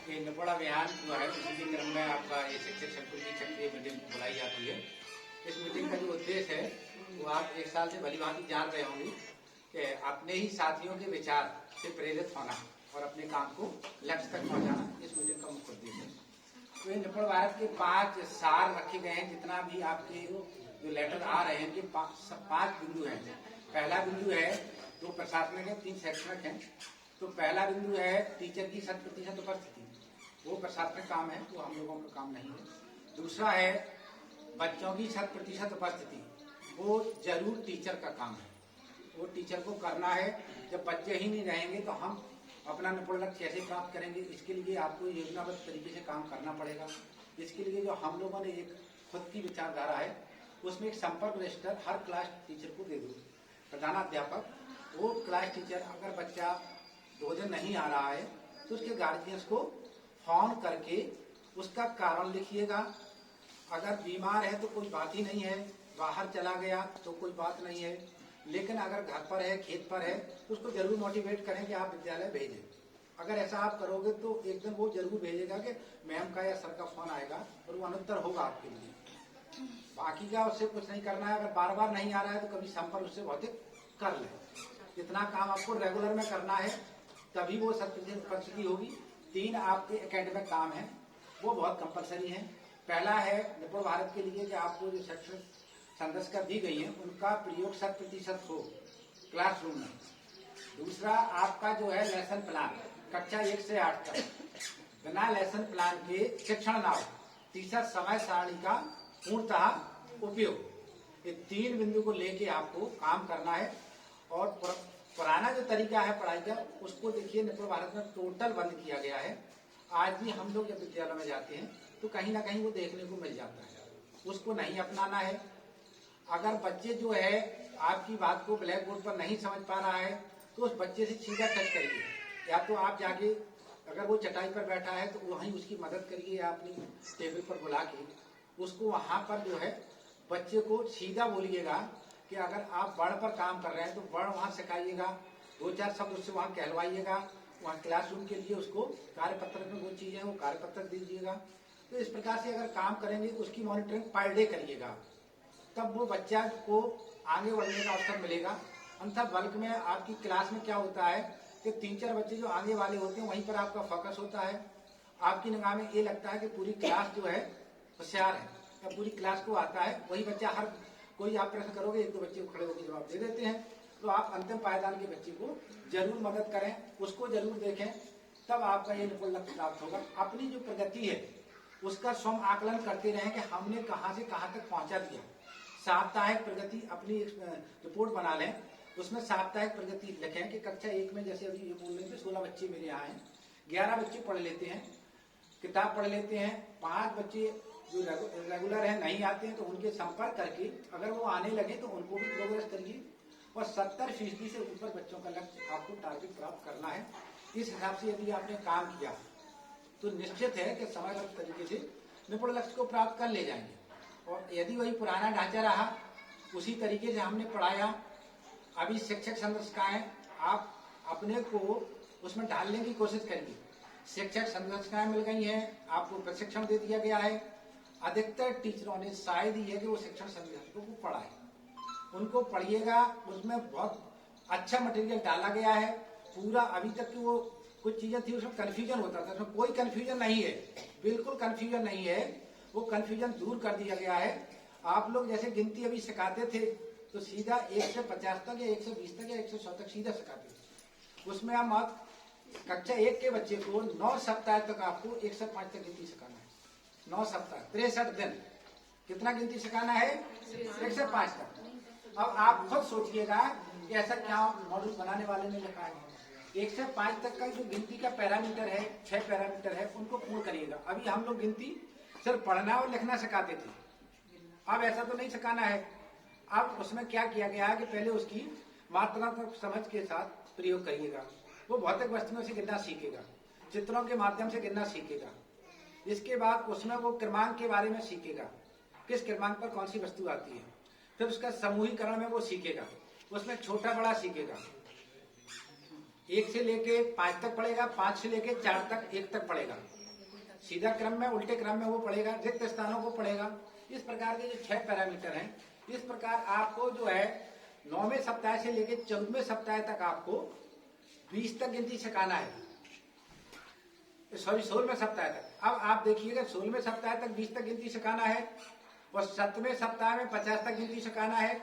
ये निपुण अभियान जो है उसी के क्रम में आपका ये शिक्षक संकुल की सक्रिय मीटिंग बुलाई जाती है। इस मीटिंग का जो उद्देश्य है वो आप एक साल से भली भांति जान रहे होंगे कि अपने ही साथियों के विचार से प्रेरित होना और अपने काम को लक्ष्य तक पहुंचाना इस मीटिंग का मुख्य उद्देश्य है। तो ये निपुण भारत के 5 सार रखे गए हैं। जितना भी आपके जो लेटर आ रहे हैं कि 5 बिंदु हैं। पहला बिंदु है जो प्रशासनिक है, 3 शैक्षणिक हैं। तो पहला बिंदु है टीचर की 100% उपस्थिति, वो प्रशासनिक काम है, वो हम लोगों का काम नहीं है। दूसरा है बच्चों की 100% उपस्थिति, वो जरूर टीचर का काम है, वो टीचर को करना है। जब बच्चे ही नहीं रहेंगे तो हम अपना निपुण लक्ष्य कैसे प्राप्त करेंगे? इसके लिए आपको योजनाबद्ध तरीके से काम करना पड़ेगा। इसके लिए जो हम लोगों ने एक खुद की विचारधारा है उसमें एक संपर्क रजिस्टर हर क्लास टीचर को दे दो। प्रधानाध्यापक वो क्लास टीचर अगर बच्चा 2 दिन नहीं आ रहा है तो उसके गार्जियंस को फोन करके उसका कारण लिखिएगा। अगर बीमार है तो कोई बात ही नहीं है, बाहर चला गया तो कोई बात नहीं है, लेकिन अगर घर पर है, खेत पर है तो उसको जरूर मोटिवेट करें कि आप विद्यालय भेजें। अगर ऐसा आप करोगे तो एक दिन वो जरूर भेजेगा कि मैम का या सर का फोन आएगा और वो अनुत्तर होगा आपके लिए। बाकी का उससे कुछ नहीं करना है। अगर बार बार नहीं आ रहा है तो कभी संपर्क उससे भौतिक कर ले। इतना काम आपको रेगुलर में करना है, तभी वो 100% उपस्थिति होगी। 3 आपके एकेडमिक काम है, वो बहुत कंपलसरी है। पहला है निपुण भारत के लिए कि आपको जो शैक्षणिक संदर्शिका दी गई है उनका प्रयोग 100% हो क्लासरूम में। दूसरा आपका जो है लेसन प्लान कक्षा 1 से 8 तक बिना लेसन प्लान के शिक्षण ना हो। तीसरा समय सारणी का पूर्णतः उपयोग। ये 3 बिंदु को लेके आपको काम करना है। और पुराना जो तरीका है पढ़ाई का उसको देखिए निपुण भारत में टोटल बंद किया गया है। आज भी हम लोग जब विद्यालय में जाते हैं तो कहीं ना कहीं वो देखने को मिल जाता है, उसको नहीं अपनाना है। अगर बच्चे जो है आपकी बात को ब्लैक बोर्ड पर नहीं समझ पा रहा है तो उस बच्चे से सीधा टच करिए, या तो आप जाके अगर वो चटाई पर बैठा है तो वहीं उसकी मदद करिए, या अपनी टेबल पर बुला के उसको वहां पर जो है बच्चे को सीधा बोलिएगा कि अगर आप वर्ड पर काम कर रहे हैं तो वर्ड वहां सिखाइएगा, 2-4 शब्द उससे वहां कहलवाइएगा। वहां क्लासरूम के लिए उसको कार्यपत्र में वो चीजें वो कार्यपत्र दीजिएगा। तो इस प्रकार से अगर काम करेंगे उसकी मॉनिटरिंग पर डे करिएगा, तब वो बच्चा को आगे बढ़ने का अवसर मिलेगा। अन्यथा बल्क में आपकी क्लास में क्या होता है कि 3-4 बच्चे जो आगे वाले होते हैं वहीं पर आपका फोकस होता है। आपकी निगाह में ये लगता है कि पूरी क्लास जो है होशियार है या पूरी क्लास को आता है। वही बच्चा हर कोई आप प्रश्न करोगे 1-2 बच्चे को खड़े होकर जवाब दे देते हैं। तो आप अंतिम पायदान के बच्चे को जरूर मदद करें, उसको जरूर देखें, तब आपका ये निपुण लक्ष्य प्राप्त होगा। अपनी जो प्रगति है उसका स्वयं आकलन करते रहें कि हमने कहां से कहां तक पहुंचा दिया। साप्ताहिक प्रगति अपनी रिपोर्ट बना लें, उसमें साप्ताहिक प्रगति लिखें कि कक्षा 1 में जैसे अभी ये बोल रहे थे 16 बच्चे मेरे यहाँ हैं, 11 बच्चे पढ़ लेते हैं, किताब पढ़ लेते हैं, 5 बच्चे जो रेगुलर है नहीं आते हैं तो उनके संपर्क करके अगर वो आने लगे तो उनको भी प्रोग्रेस करिए। और 70% से ऊपर बच्चों का लक्ष्य आपको टारगेट प्राप्त करना है। इस हिसाब से यदि आपने काम किया तो निश्चित है कि समयबद्ध तरीके से निपुण लक्ष्य को प्राप्त कर ले जाएंगे। और यदि वही पुराना ढांचा रहा, उसी तरीके से हमने पढ़ाया, अभी शिक्षक संदर्शिकाएं आप अपने को उसमें डालने की कोशिश करिए। शिक्षक संदर्शिकाएं मिल गई हैं, आपको प्रशिक्षण दे दिया गया है। अधिकतर टीचरों ने शायद ही है कि वो शिक्षण संदर्शिकों को पढ़ाए, उनको पढ़िएगा। उसमें बहुत अच्छा मटेरियल डाला गया है पूरा। अभी तक की वो कुछ चीजें थी उसमें कंफ्यूजन होता था, उसमें कोई कंफ्यूजन नहीं है, बिल्कुल कंफ्यूजन नहीं है। वो कंफ्यूजन दूर कर दिया गया है। आप लोग जैसे गिनती अभी सिखाते थे तो सीधा 1 से 50 तक या 1 से 20 तक या 100 तक सीधा सिखाते थे। उसमें हम आप कक्षा 1 के बच्चे को 9 सप्ताह तक आपको 1 से 5 तक गिनती सिखाना है। 9 सप्ताह 63 दिन कितना गिनती सिखाना है? 1 से 5 तक। अब आप खुद सोचिएगा कि ऐसा क्या मॉडल बनाने वाले ने लिखा है। 1 से 5 तक का जो गिनती का पैरामीटर है, 6 पैरामीटर है, उनको पूर्ण करिएगा। अभी हम लोग गिनती सिर्फ पढ़ना और लिखना सिखाते थे, अब ऐसा तो नहीं सिखाना है। अब उसमें क्या किया गया है कि पहले उसकी मात्रात्मक समझ के साथ प्रयोग करिएगा। वो भौतिक वस्तुओं से गिनना सीखेगा, चित्रों के माध्यम से गिनना सीखेगा। इसके बाद उसमें वो क्रमांक के बारे में सीखेगा, किस क्रमांक पर कौन सी वस्तु आती है। फिर उसका समूहीकरण में वो सीखेगा, उसमें छोटा बड़ा सीखेगा। 1 से लेके 5 तक पढ़ेगा, 5 से लेके 4 तक 1 तक पढ़ेगा, सीधा क्रम में उल्टे क्रम में वो पढ़ेगा, रिक्त स्थानों को पढ़ेगा। इस प्रकार के जो 6 पैरामीटर हैं, इस प्रकार आपको जो है 9वें सप्ताह से लेके 14वें सप्ताह तक आपको 20 तक गिनती सिखाना है, सॉरी 16वें सप्ताह तक। अब आप देखिएगा 16वें सप्ताह तक 20 तक गिनती सिखाना है, और 7वें सप्ताह में 50 तक गिनती सिखाना है,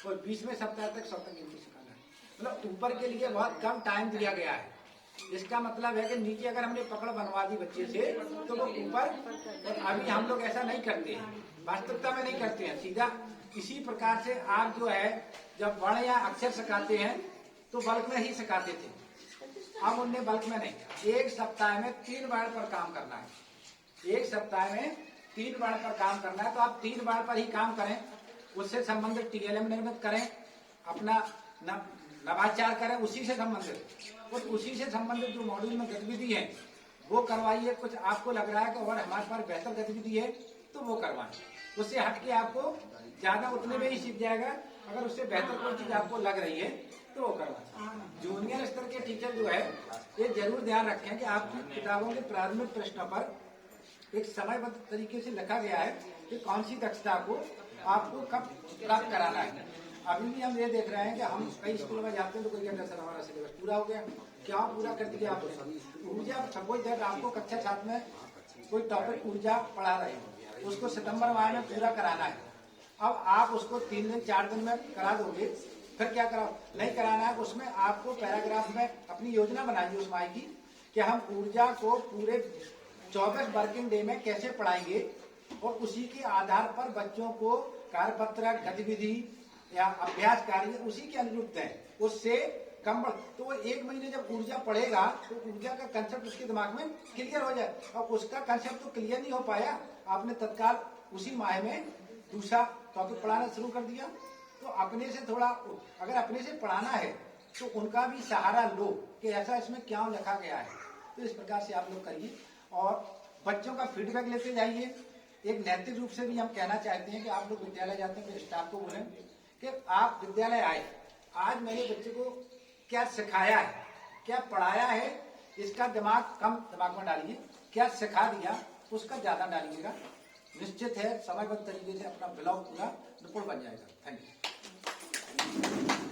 और 20वें सप्ताह तक 100 तक गिनती सिखाना है। मतलब ऊपर के लिए बहुत कम टाइम दिया गया है। इसका मतलब है कि नीचे अगर हमने पकड़ बनवा दी बच्चे से तो वो ऊपर, अभी हम लोग ऐसा नहीं करते हैं, वास्तविकता में नहीं करते हैं। सीधा इसी प्रकार से आप जो है जब वर्ण या अक्षर सिखाते हैं तो बल्क में ही सिखाते थे, अब उनने बल्क में नहीं। 1 सप्ताह में 3 वर्ण पर काम करना है, 1 सप्ताह में 3 वर्ण पर काम करना है। तो आप 3 वर्ण पर ही काम करें, उससे संबंधित TLM निर्मित करें, अपना नवाचार करें, उसी से संबंधित कुछ, उसी से संबंधित जो मॉड्यूल में गतिविधि है वो करवाइए। कुछ आपको लग रहा है कि और हमारे पास बेहतर गतिविधि है तो वो करवाएं, उससे हटके आपको ज्यादा उतने में ही सीख जाएगा। अगर उससे बेहतर कोई चीज आपको लग रही है तो वो करवाएं। जूनियर स्तर के टीचर जो है ये जरूर ध्यान रखें कि आपकी किताबों के प्राथमिक प्रश्नों पर एक समयबद्ध तरीके से लिखा गया है कि कौन सी दक्षता को आपको कब प्राप्त कराना है। अभी भी हम ये देख रहे हैं कि हम कई स्कूलों में जाते हैं तो कोई कहता है सर हमारा सिलेबस पूरा हो गया, क्या पूरा कर दिया आपने? ऊर्जा, सपोज दैट आपको कक्षा 7 में कोई टॉपिक ऊर्जा पढ़ा रहे हैं, उसको सितंबर माह में पूरा कराना है। अब आप उसको 3 दिन 4 दिन में करा दोगे, फिर क्या करा नहीं कराना है। उसमें आपको पैराग्राफ में अपनी योजना बनाइए उस माह की कि हम ऊर्जा को पूरे 24 वर्किंग डे में कैसे पढ़ाएंगे, और उसी के आधार पर बच्चों को कार्यपत्र, गतिविधि या अभ्यास कार्य उसी के अनुरूप है, उससे कम। तो वो 1 महीने जब ऊर्जा पढ़ेगा तो ऊर्जा का कंसेप्ट उसके दिमाग में क्लियर हो जाए। और उसका कंसेप्ट तो क्लियर नहीं हो पाया, आपने तत्काल उसी माह में दूसरा टॉपिक पढ़ाना शुरू कर दिया। तो अपने से थोड़ा, अगर अपने से पढ़ाना है तो उनका भी सहारा लो कि ऐसा इसमें क्या लिखा गया है। तो इस प्रकार से आप लोग करिए और बच्चों का फीडबैक लेते जाइए। एक नैतिक रूप से भी हम कहना चाहते हैं कि आप लोग विद्यालय जाते हैं तो स्टाफ को बोलें कि आप विद्यालय आए, आज मैंने बच्चे को क्या सिखाया है, क्या पढ़ाया है, इसका दिमाग कम दिमाग में डालिए, क्या सिखा दिया उसका ज्यादा डालिएगा। निश्चित है समयबद्ध तरीके से अपना ब्लॉग पूरा निपुण बन जाएगा। Thank you.